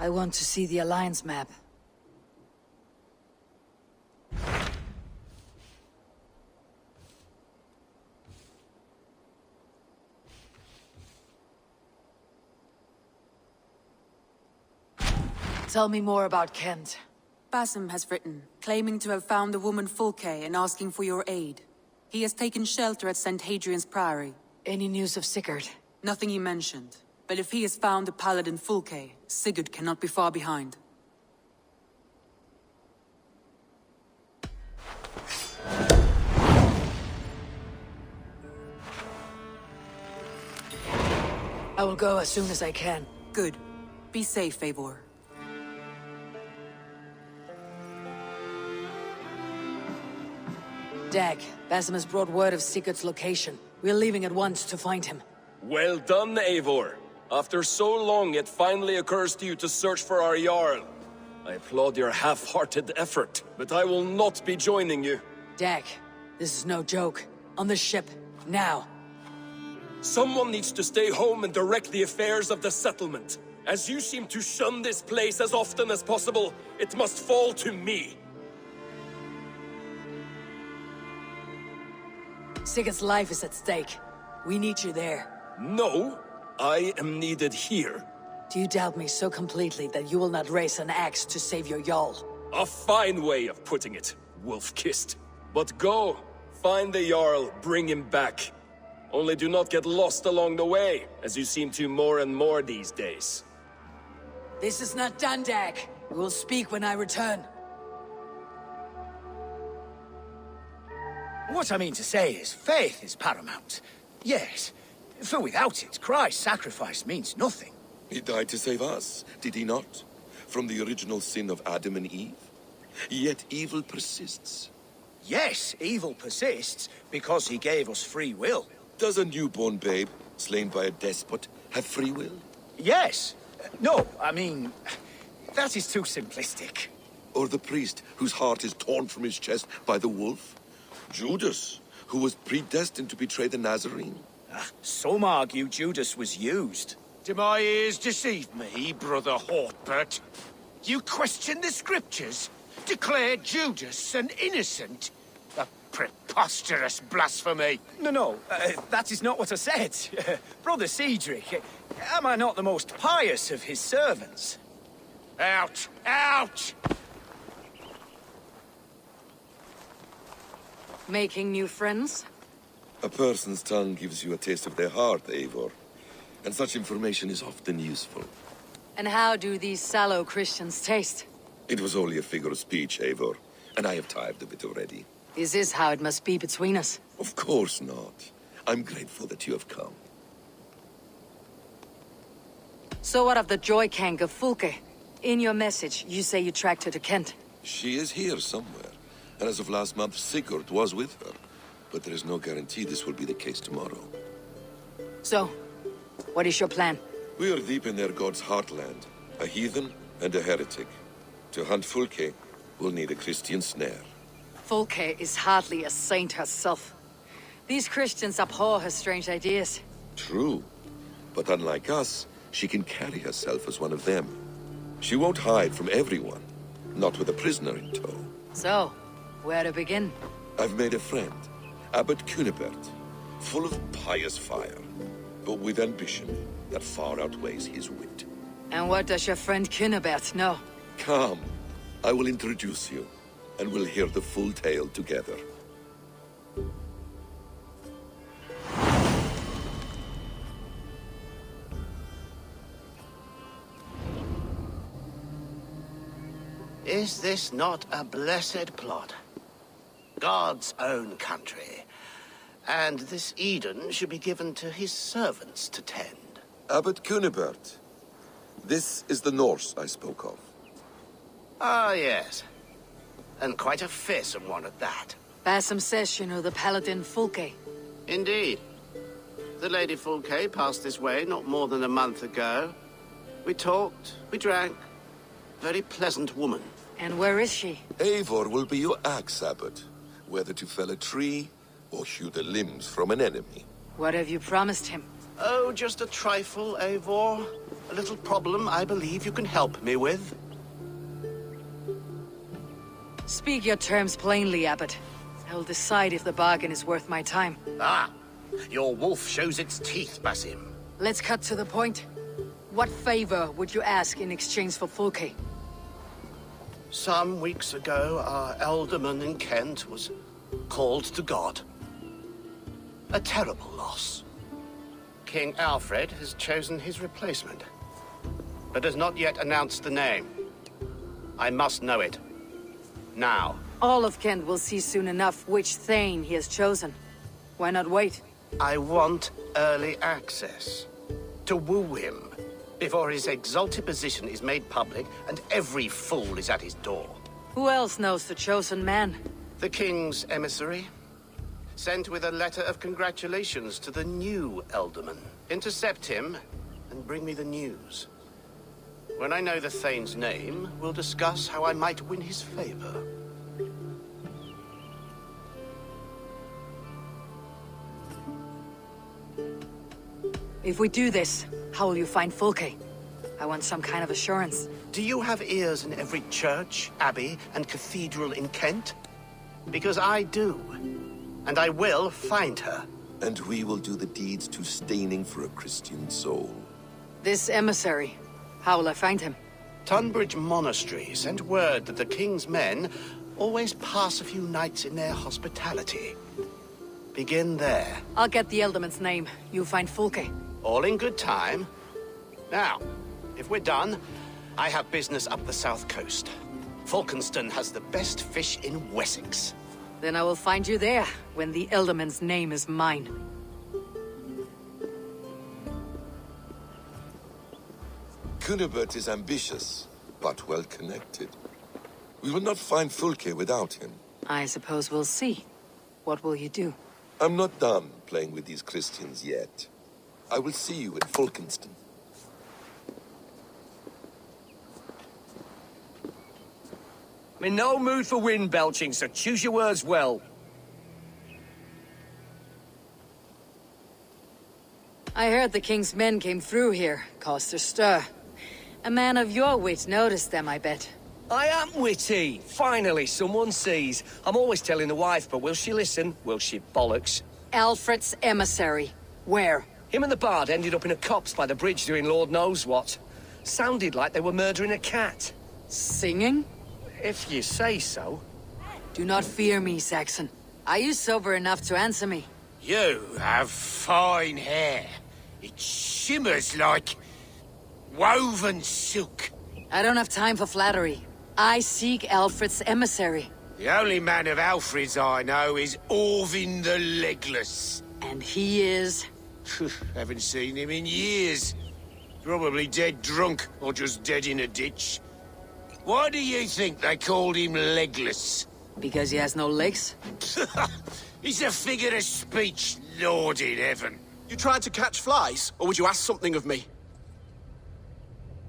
I want to see the Alliance map. Tell me more about Kent. Basim has written, claiming to have found the woman Fulke and asking for your aid. He has taken shelter at St. Hadrian's Priory. Any news of Sigurd? Nothing he mentioned. But if he has found the paladin Fulke, Sigurd cannot be far behind. I will go as soon as I can. Good. Be safe, Eivor. Dag, Basim has brought word of Sigurd's location. We're leaving at once to find him. Well done, Eivor. After so long, it finally occurs to you to search for our Jarl. I applaud your half-hearted effort, but I will not be joining you. Dag, this is no joke. On the ship, now. Someone needs to stay home and direct the affairs of the settlement. As you seem to shun this place as often as possible, it must fall to me. Sigurd's life is at stake. We need you there. No, I am needed here. Do you doubt me so completely that you will not raise an axe to save your Jarl? A fine way of putting it, wolf-kissed. But go, find the Jarl, bring him back. Only do not get lost along the way, as you seem to more and more these days. This is not done, Dag. We will speak when I return. What I mean to say is, faith is paramount. Yes, for without it, Christ's sacrifice means nothing. He died to save us, did he not? From the original sin of Adam and Eve? Yet evil persists. Yes, evil persists, because he gave us free will. Does a newborn babe, slain by a despot, have free will? Yes. No, I mean, that is too simplistic. Or the priest whose heart is torn from his chest by the wolf? Judas, who was predestined to betray the Nazarene? Some argue Judas was used. Do my ears deceive me, Brother Hortbert? You question the scriptures? Declare Judas an innocent? A preposterous blasphemy! No, that is not what I said. Brother Cedric, am I not the most pious of his servants? Out! Out! Making new friends? A person's tongue gives you a taste of their heart, Eivor. And such information is often useful. And how do these sallow Christians taste? It was only a figure of speech, Eivor, and I have tired of it already. Is this how it must be between us? Of course not. I'm grateful that you have come. So what of the Joy Kank of Fulke? In your message, you say you tracked her to Kent. She is here somewhere, and as of last month, Sigurd was with her. But there is no guarantee this will be the case tomorrow. So, what is your plan? We are deep in their god's heartland, a heathen and a heretic. To hunt Fulke, we'll need a Christian snare. Fulke is hardly a saint herself. These Christians abhor her strange ideas. True. But unlike us, she can carry herself as one of them. She won't hide from everyone, not with a prisoner in tow. So, where to begin? I've made a friend, Abbot Cunibert, full of pious fire, but with ambition that far outweighs his wit. And what does your friend Cunibert know? Come, I will introduce you, and we'll hear the full tale together. Is this not a blessed plot? God's own country. And this Eden should be given to his servants to tend. Abbot Cunibert, this is the Norse I spoke of. Ah, yes. And quite a fearsome one at that. Bassam says you know the paladin Fulke. Indeed. The Lady Fulke passed this way not more than a month ago. We talked, we drank. Very pleasant woman. And where is she? Eivor will be your axe, Abbot, whether to fell a tree or hew the limbs from an enemy. What have you promised him? Oh, just a trifle, Eivor. A little problem I believe you can help me with. Speak your terms plainly, Abbot. I will decide if the bargain is worth my time. Ah, your wolf shows its teeth, Basim. Let's cut to the point. What favor would you ask in exchange for Fulke? Some weeks ago, our alderman in Kent was called to God. A terrible loss. King Alfred has chosen his replacement, but has not yet announced the name. I must know it. Now. All of Kent will see soon enough which Thane he has chosen. Why not wait? I want early access. To woo him. Before his exalted position is made public and every fool is at his door. Who else knows the chosen man? The king's emissary. Sent with a letter of congratulations to the new alderman. Intercept him and bring me the news. When I know the Thane's name, we'll discuss how I might win his favor. If we do this, how will you find Fulke? I want some kind of assurance. Do you have ears in every church, abbey, and cathedral in Kent? Because I do. And I will find her. And we will do the deeds too staining for a Christian soul. This emissary, how will I find him? Tunbridge Monastery sent word that the king's men always pass a few nights in their hospitality. Begin there. I'll get the Elderman's name. You find Fulke. All in good time. Now, if we're done, I have business up the south coast. Falkenston has the best fish in Wessex. Then I will find you there, when the Elderman's name is mine. Cunibert is ambitious, but well-connected. We will not find Fulke without him. I suppose we'll see. What will you do? I'm not done playing with these Christians yet. I will see you in Falkenston. I'm in no mood for wind belching, so choose your words well. I heard the king's men came through here, caused a stir. A man of your wit noticed them, I bet. I am witty. Finally, someone sees. I'm always telling the wife, but will she listen? Will she bollocks? Alfred's emissary. Where? Him and the bard ended up in a copse by the bridge doing Lord knows what. Sounded like they were murdering a cat. Singing? If you say so. Do not fear me, Saxon. Are you sober enough to answer me? You have fine hair. It shimmers like woven silk. I don't have time for flattery. I seek Alfred's emissary. The only man of Alfred's I know is Orvin the Legless. And he is... Haven't seen him in years. Probably dead drunk, or just dead in a ditch. Why do you think they called him Legless? Because he has no legs? He's a figure of speech, Lord in heaven. You tried to catch flies, or would you ask something of me?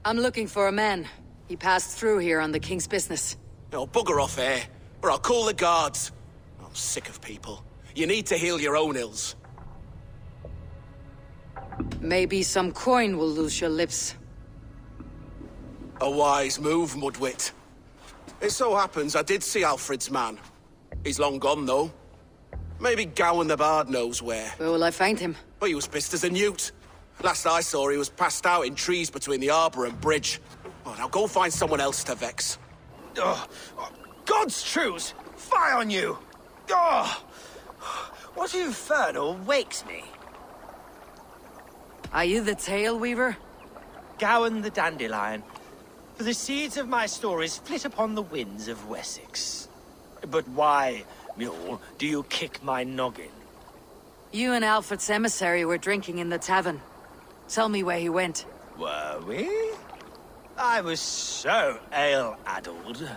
I'm looking for a man. He passed through here on the king's business. No, bugger off here, or I'll call the guards. I'm sick of people. You need to heal your own ills. Maybe some coin will loose your lips. A wise move, Mudwit. It so happens I did see Alfred's man. He's long gone, though. Maybe Gowan the Bard knows where. Where will I find him? But he was pissed as a newt. Last I saw, he was passed out in trees between the arbor and bridge. Oh, now go find someone else to vex. Oh, God's truce! Fie on you! Oh, what infernal wakes me? Are you the Tale Weaver? Gowan the Dandelion. For the seeds of my stories flit upon the winds of Wessex. But why, mule, do you kick my noggin? You and Alfred's emissary were drinking in the tavern. Tell me where he went. Were we? I was so ale-addled.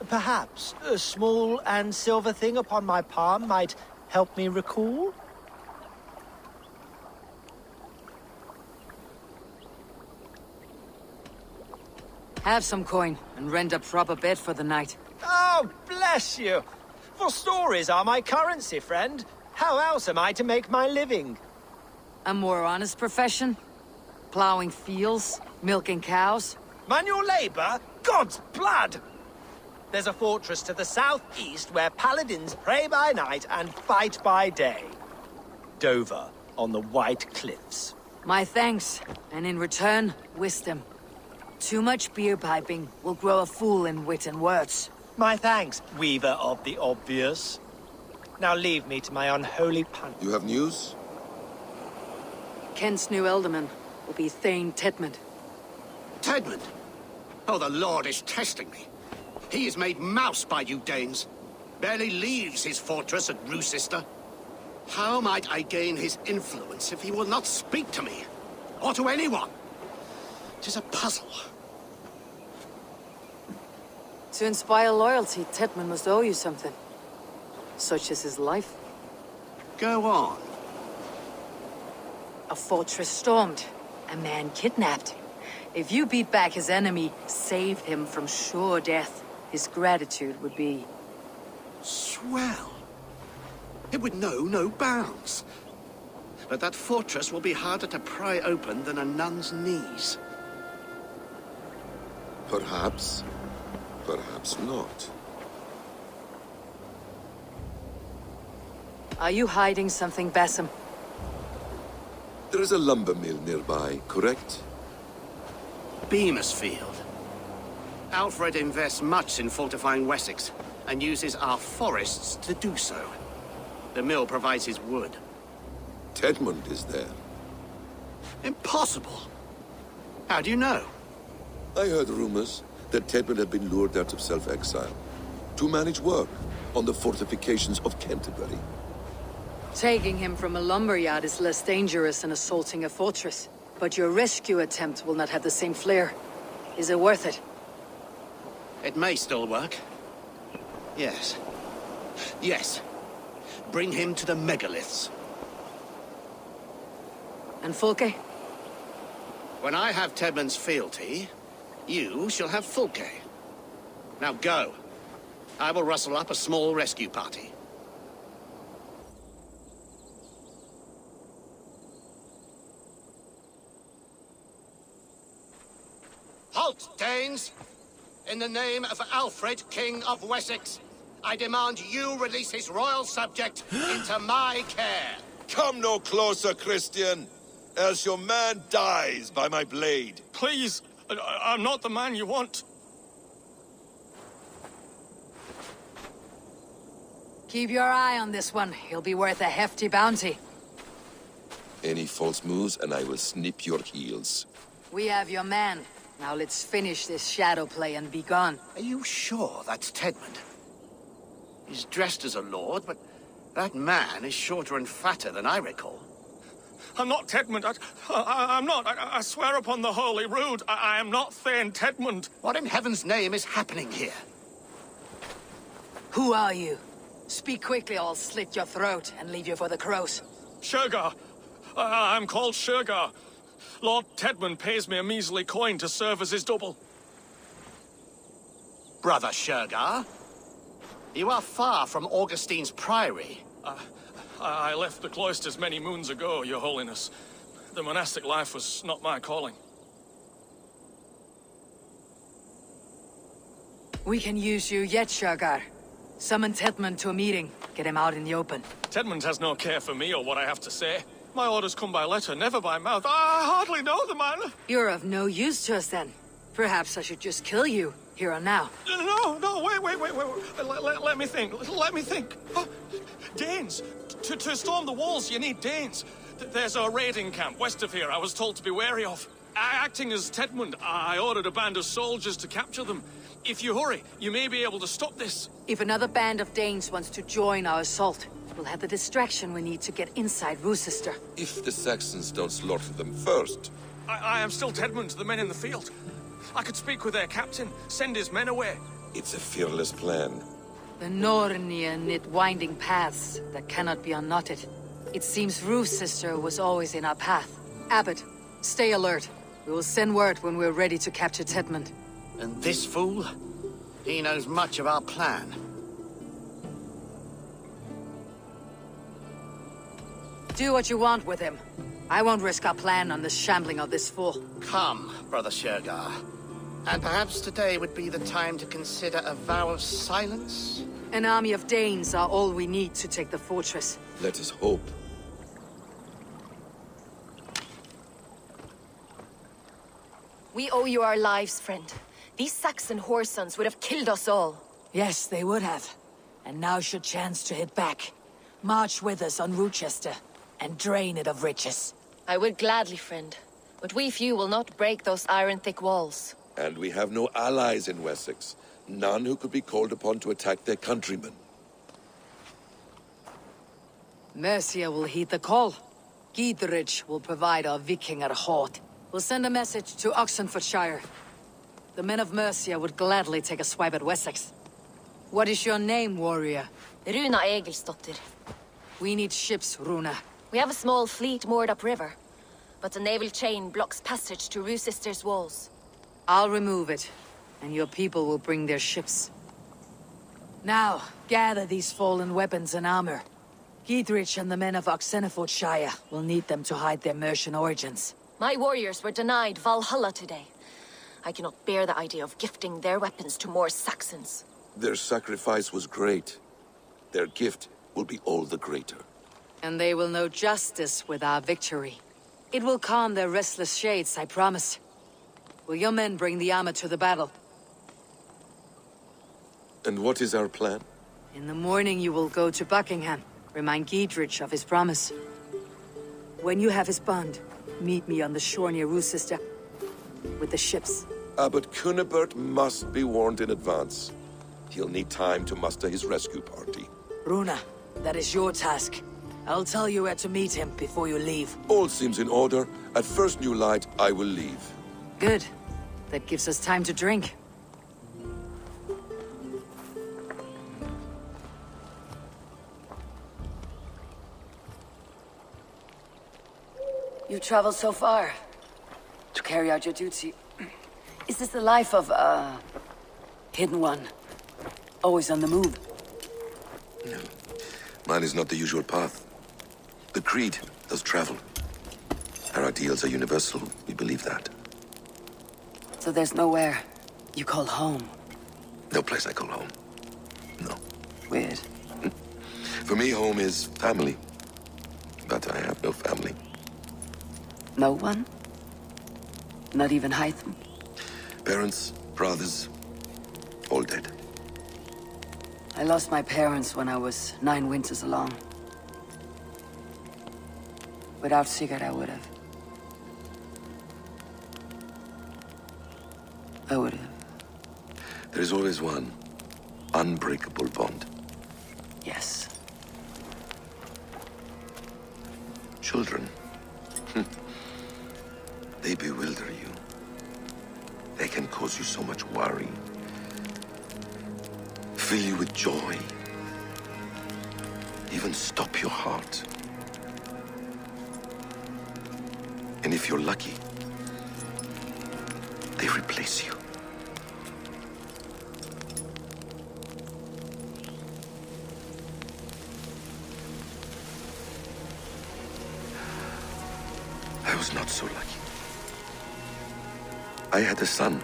Perhaps a small and silver thing upon my palm might help me recall? Have some coin, and rent a proper bed for the night. Oh, bless you! For stories are my currency, friend. How else am I to make my living? A more honest profession? Plowing fields, milking cows? Manual labor? God's blood! There's a fortress to the southeast where paladins pray by night and fight by day. Dover, on the White Cliffs. My thanks, and in return, wisdom. Too much beer piping will grow a fool in wit and words. My thanks, weaver of the obvious. Now leave me to my unholy punch. You have news? Kent's new ealdorman will be Thane Tedmund. Tedmund? Oh, the Lord is testing me. He is made mouse by you Danes. Barely leaves his fortress at Roosister. How might I gain his influence if he will not speak to me? Or to anyone? 'Tis a puzzle. To inspire loyalty, Tedmund must owe you something. Such is his life. Go on. A fortress stormed, a man kidnapped. If you beat back his enemy, saved him from sure death, his gratitude would be... Swell. It would know no bounds. But that fortress will be harder to pry open than a nun's knees. Perhaps. Perhaps not. Are you hiding something, Bassam? There is a lumber mill nearby, correct? Beamisfield. Alfred invests much in fortifying Wessex, and uses our forests to do so. The mill provides his wood. Tedmund is there. Impossible! How do you know? I heard rumors that Tedmund had been lured out of self-exile to manage work on the fortifications of Canterbury. Taking him from a lumberyard is less dangerous than assaulting a fortress. But your rescue attempt will not have the same flair. Is it worth it? It may still work. Yes. Yes. Bring him to the megaliths. And Fulke? When I have Tedmund's fealty, you shall have Fulke. Now go. I will rustle up a small rescue party. Halt, Danes! In the name of Alfred, King of Wessex, I demand you release his royal subject into my care. Come no closer, Christian, else your man dies by my blade. Please, I'm not the man you want. Keep your eye on this one. He'll be worth a hefty bounty. Any false moves and I will snip your heels. We have your man. Now let's finish this shadow play and be gone. Are you sure that's Tedmund? He's dressed as a lord, but that man is shorter and fatter than I recall. I'm not Tedmund. I'm not. I swear upon the Holy Rood, I am not Thane Tedmund. What in heaven's name is happening here? Who are you? Speak quickly or I'll slit your throat and leave you for the crows. Shergar. I'm called Shergar. Lord Tedmund pays me a measly coin to serve as his double. Brother Shergar, you are far from Augustine's priory. I left the cloisters many moons ago, Your Holiness. The monastic life was not my calling. We can use you yet, Shergar. Summon Tedmund to a meeting. Get him out in the open. Tedmund has no care for me or what I have to say. My orders come by letter, never by mouth. I hardly know the man. You're of no use to us then. Perhaps I should just kill you, here and now. No, wait. Let me think. Oh, Danes. To storm the walls, you need Danes. There's a raiding camp west of here I was told to be wary of. Acting as Tedmund, I ordered a band of soldiers to capture them. If you hurry, you may be able to stop this. If another band of Danes wants to join our assault, we'll have the distraction we need to get inside Rochester. If the Saxons don't slaughter them first. I am still Tedmund to the men in the field. I could speak with their captain, send his men away. It's a fearless plan. The Nornia knit winding paths that cannot be unknotted. It seems Rochester was always in our path. Abbot, stay alert. We will send word when we're ready to capture Tedmund. And this fool? He knows much of our plan. Do what you want with him. I won't risk our plan on the shambling of this fool. Come, Brother Shergar. And perhaps today would be the time to consider a vow of silence? An army of Danes are all we need to take the fortress. Let us hope. We owe you our lives, friend. These Saxon whoresons would have killed us all. Yes, they would have. And now is your chance to hit back. March with us on Rochester, and drain it of riches. I would gladly, friend. But we few will not break those iron-thick walls. And we have no allies in Wessex. None who could be called upon to attack their countrymen. Mercia will heed the call. Gidrich will provide our Vikingar Hort. We'll send a message to Oxenfordshire. The men of Mercia would gladly take a swipe at Wessex. What is your name, warrior? Runa Egilsdotter. We need ships, Runa. We have a small fleet moored upriver, but a naval chain blocks passage to Rochester's walls. I'll remove it, and your people will bring their ships. Now, gather these fallen weapons and armor. Gidrich and the men of Oxenfordshire will need them to hide their Mercian origins. My warriors were denied Valhalla today. I cannot bear the idea of gifting their weapons to more Saxons. Their sacrifice was great. Their gift will be all the greater. And they will know justice with our victory. It will calm their restless shades, I promise. Will your men bring the armor to the battle? And what is our plan? In the morning you will go to Buckingham. Remind Gidrich of his promise. When you have his bond, meet me on the shore near Rochester with the ships. Abbot Cunibert must be warned in advance. He'll need time to muster his rescue party. Runa, that is your task. I'll tell you where to meet him before you leave. All seems in order. At first new light, I will leave. Good. That gives us time to drink. You traveled so far to carry out your duty. Is this the life of a hidden one? Always on the move? No. Mine is not the usual path. The Creed does travel. Our ideals are universal. We believe that. So there's nowhere you call home? No place I call home. No. Weird. For me, home is family. But I have no family. No one? Not even Hytham? Parents, brothers, all dead. I lost my parents when I was 9 winters along. Without Sigurd, I would have. There is always one unbreakable bond. Yes. Children. They bewilder you. They can cause you so much worry. Fill you with joy. Even stop your heart. And if you're lucky, they replace you. was not so lucky. I had a son.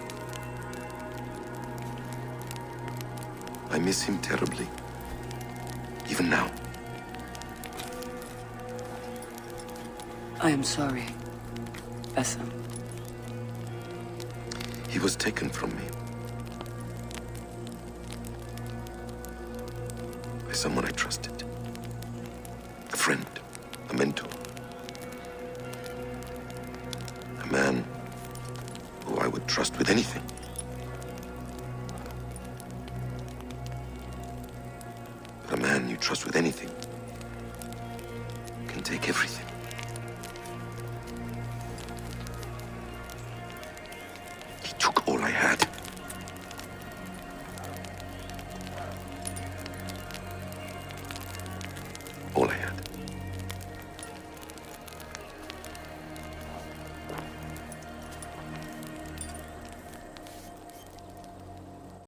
I miss him terribly. Even now. I am sorry, Bessa. He was taken from me. By someone I trusted. A friend, a mentor. A man who I would trust with anything. But a man you trust with anything can take everything.